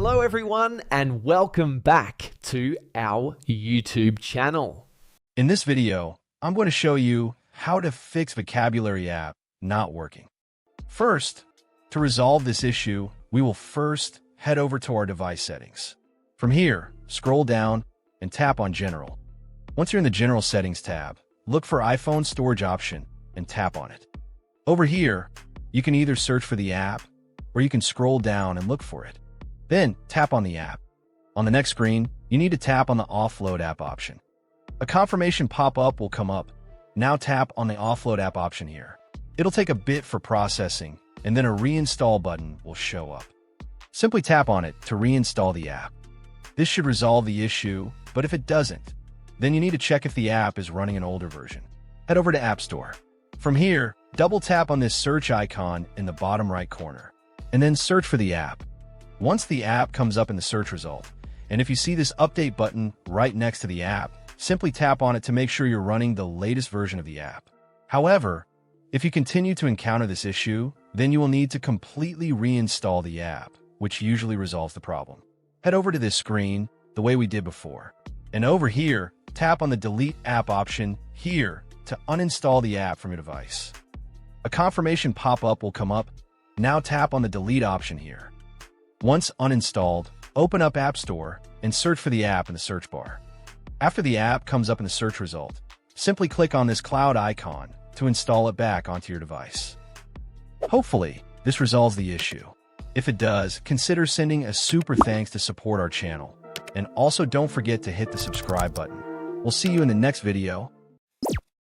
Hello everyone and welcome back to our YouTube channel. In this video, I'm going to show you how to fix vocabulary app not working. First, to resolve this issue, we will first head over to our device settings. From here, scroll down and tap on General. Once you're in the General Settings tab, look for iPhone Storage option and tap on it. Over here, you can either search for the app or you can scroll down and look for it. Then tap on the app. On the next screen, you need to tap on the Offload app option. A confirmation pop-up will come up. Now tap on the Offload app option here. It'll take a bit for processing, and then a reinstall button will show up. Simply tap on it to reinstall the app. This should resolve the issue, but if it doesn't, then you need to check if the app is running an older version. Head over to App Store. From here, double tap on this search icon in the bottom right corner, and then search for the app. Once the app comes up in the search result, and if you see this update button right next to the app, simply tap on it to make sure you're running the latest version of the app. However, if you continue to encounter this issue, then you will need to completely reinstall the app, which usually resolves the problem. Head over to this screen the way we did before, and over here, tap on the Delete App option here to uninstall the app from your device. A confirmation pop-up will come up. Now tap on the Delete option here. Once uninstalled, open up App Store and search for the app in the search bar. After the app comes up in the search result, simply click on this cloud icon to install it back onto your device. Hopefully, this resolves the issue. If it does, consider sending a super thanks to support our channel. And also don't forget to hit the subscribe button. We'll see you in the next video.